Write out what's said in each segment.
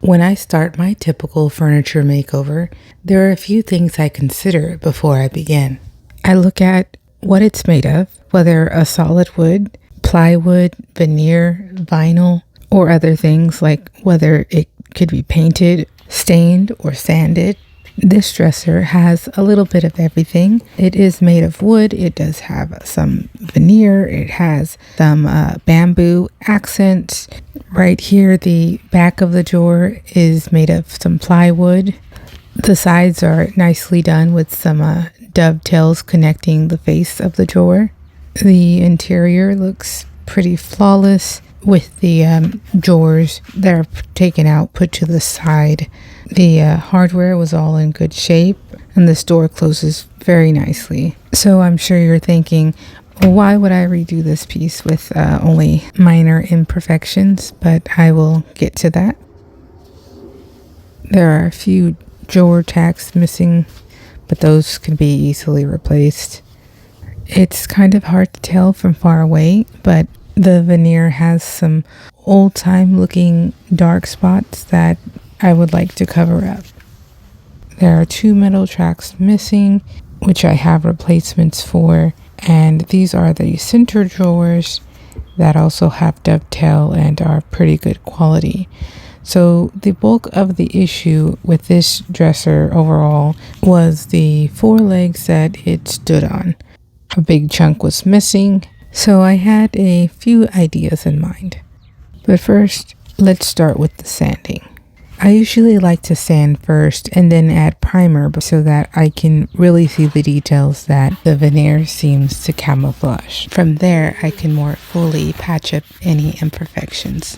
When I start my typical furniture makeover, there are a few things I consider before I begin. I look at what it's made of, whether a solid wood, plywood, veneer, vinyl, or other things like whether it could be painted, stained, or sanded. This dresser has a little bit of everything. It is made of wood. It does have some veneer. It has some bamboo accents. Right here, the back of the drawer is made of some plywood. The sides are nicely done with some dovetails connecting the face of the drawer. The interior looks pretty flawless with the drawers that are taken out, put to the side. The hardware was all in good shape, and this door closes very nicely. So I'm sure you're thinking, well, why would I redo this piece with only minor imperfections? But I will get to that. There are a few drawer tacks missing, but those can be easily replaced. It's kind of hard to tell from far away, but the veneer has some old-time looking dark spots that I would like to cover up. There are 2 metal tracks missing, which I have replacements for, and these are the center drawers that also have dovetail and are pretty good quality. So the bulk of the issue with this dresser overall was the 4 legs that it stood on. A big chunk was missing, so I had a few ideas in mind. But first, let's start with the sanding. I usually like to sand first and then add primer so that I can really see the details that the veneer seems to camouflage. From there, I can more fully patch up any imperfections.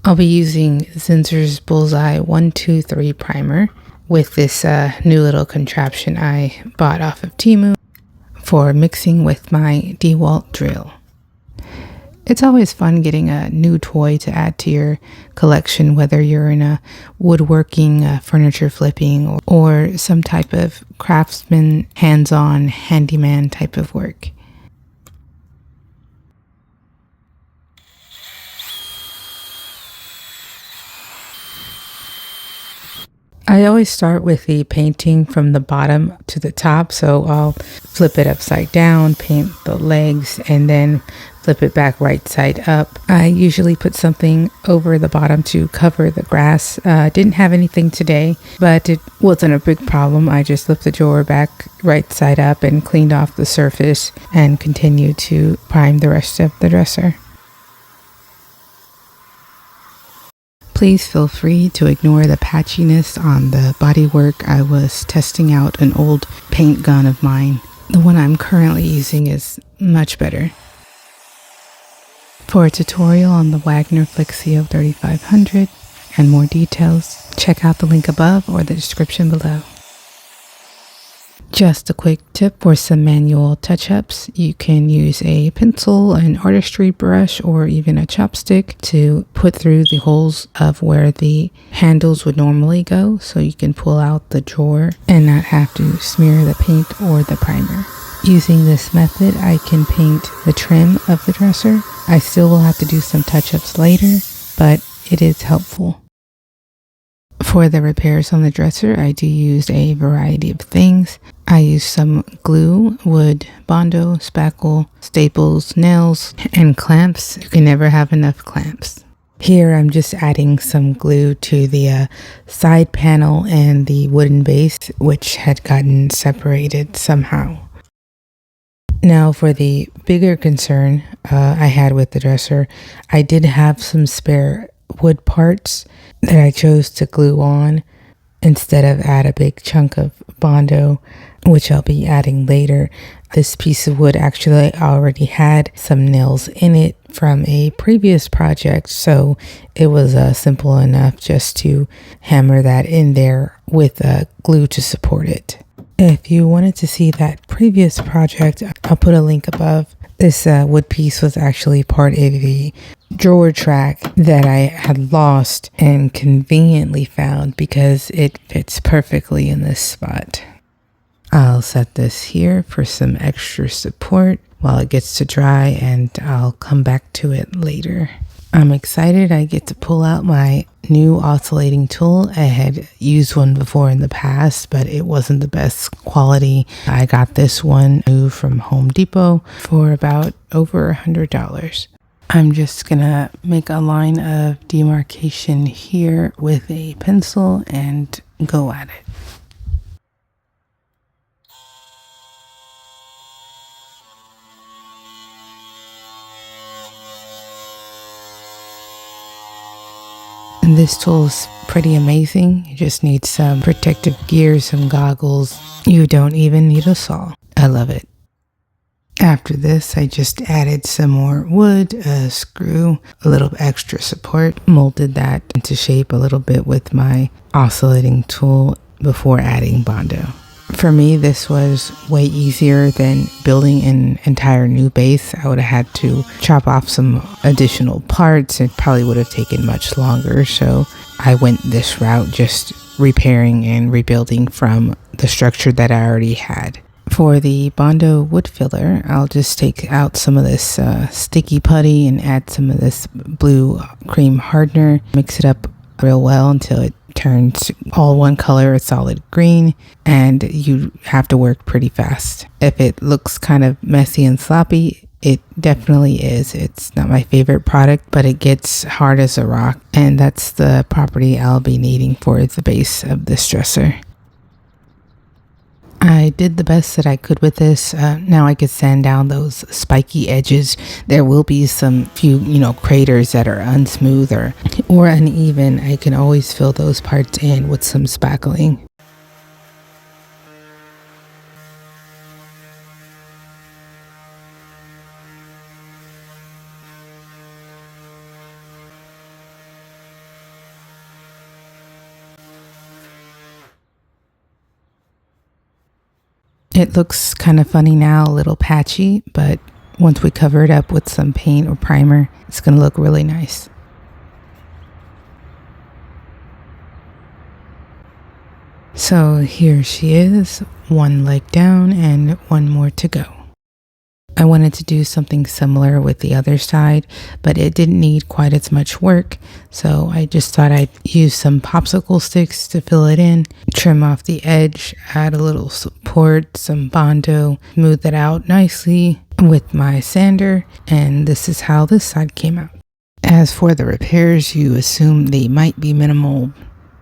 I'll be using Zinsser's Bullseye 123 primer with this new little contraption I bought off of Temu for mixing with my DeWalt drill. It's always fun getting a new toy to add to your collection, whether you're in a woodworking, furniture flipping, or some type of craftsman, hands-on, handyman type of work. I always start with the painting from the bottom to the top, so I'll flip it upside down, paint the legs, and then flip it back right side up. I usually put something over the bottom to cover the grass. Didn't have anything today, but it wasn't a big problem. I just flipped the drawer back right side up and cleaned off the surface and continued to prime the rest of the dresser. Please feel free to ignore the patchiness on the bodywork. I was testing out an old paint gun of mine. The one I'm currently using is much better. For a tutorial on the Wagner Flexio 3500 and more details, check out the link above or the description below. Just a quick tip for some manual touch-ups. You can use a pencil, an artistry brush, or even a chopstick to put through the holes of where the handles would normally go, so you can pull out the drawer and not have to smear the paint or the primer. Using this method, I can paint the trim of the dresser. I still will have to do some touch-ups later, but it is helpful. For the repairs on the dresser, I do use a variety of things. I use some glue, wood, Bondo, spackle, staples, nails, and clamps. You can never have enough clamps. Here I'm just adding some glue to the side panel and the wooden base, which had gotten separated somehow. Now for the bigger concern I had with the dresser, I did have some spare wood parts that I chose to glue on instead of add a big chunk of Bondo, which I'll be adding later. This piece of wood actually already had some nails in it from a previous project, so it was simple enough just to hammer that in there with glue to support it. If you wanted to see that previous project, I'll put a link above. This wood piece was actually part of the drawer track that I had lost and conveniently found because it fits perfectly in this spot. I'll set this here for some extra support while it gets to dry, and I'll come back to it later. I'm excited I get to pull out my new oscillating tool. I had used one before in the past, but it wasn't the best quality. I got this one new from Home Depot for about over $100. I'm just gonna make a line of demarcation here with a pencil and go at it. And this tool is pretty amazing. You just need some protective gear, some goggles. You don't even need a saw. I love it. After this, I just added some more wood, a screw, a little extra support, molded that into shape a little bit with my oscillating tool before adding Bondo. For me, this was way easier than building an entire new base. I would have had to chop off some additional parts. It probably would have taken much longer. So I went this route, just repairing and rebuilding from the structure that I already had. For the Bondo wood filler, I'll just take out some of this sticky putty and add some of this blue cream hardener. Mix it up real well until it turns all one color, a solid green, and you have to work pretty fast. If it looks kind of messy and sloppy, it definitely is. It's not my favorite product, but it gets hard as a rock, and that's the property I'll be needing for the base of this dresser. I did the best that I could with this. Now I could sand down those spiky edges. There will be some few, craters that are unsmooth or uneven. I can always fill those parts in with some spackling. It looks kind of funny now, a little patchy, but once we cover it up with some paint or primer, it's going to look really nice. So here she is, one leg down and one more to go. I wanted to do something similar with the other side, but it didn't need quite as much work, so I just thought I'd use some popsicle sticks to fill it in, trim off the edge, add a little support, some Bondo, smooth it out nicely with my sander, and this is how this side came out. As for the repairs, you assume they might be minimal,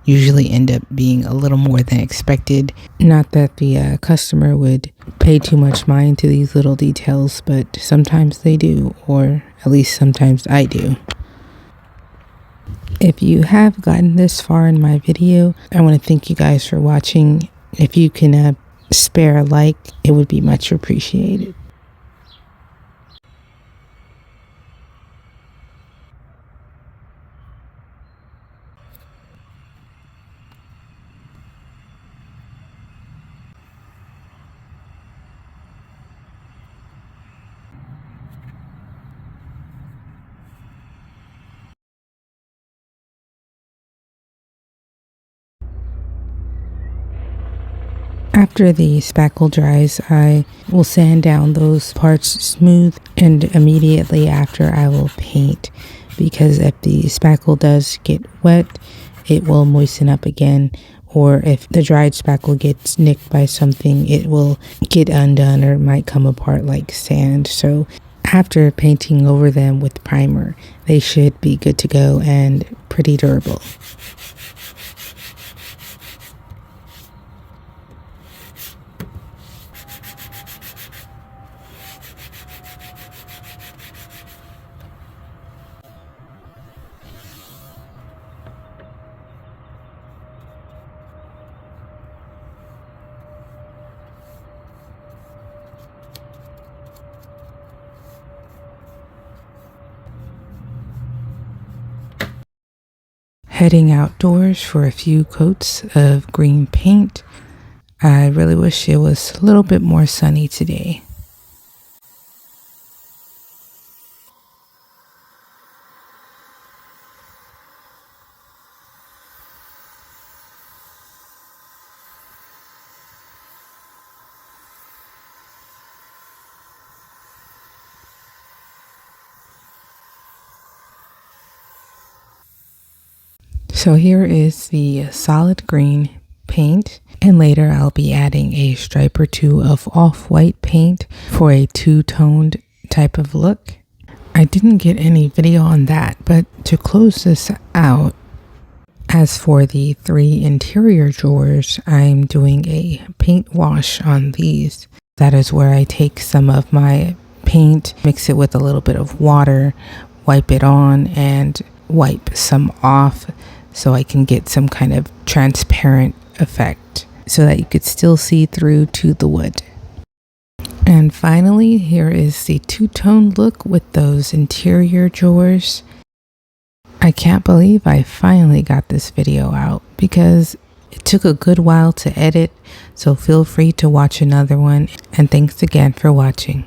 usually end up being a little more than expected. Not that the customer would pay too much mind to these little details, but sometimes they do, or at least sometimes I do. If you have gotten this far in my video, I want to thank you guys for watching. If you can spare a like, it would be much appreciated. After the spackle dries, I will sand down those parts smooth, and immediately after I will paint, because if the spackle does get wet, it will moisten up again, or if the dried spackle gets nicked by something, it will get undone or it might come apart like sand. So after painting over them with primer, they should be good to go and pretty durable. Heading outdoors for a few coats of green paint. I really wish it was a little bit more sunny today. So here is the solid green paint, and later I'll be adding a stripe or two of off-white paint for a two-toned type of look. I didn't get any video on that, but to close this out, as for the 3 interior drawers, I'm doing a paint wash on these. That is where I take some of my paint, mix it with a little bit of water, wipe it on, and wipe some off so I can get some kind of transparent effect so that you could still see through to the wood. And finally, here is the two-tone look with those interior drawers. I can't believe I finally got this video out because it took a good while to edit, so feel free to watch another one, and thanks again for watching.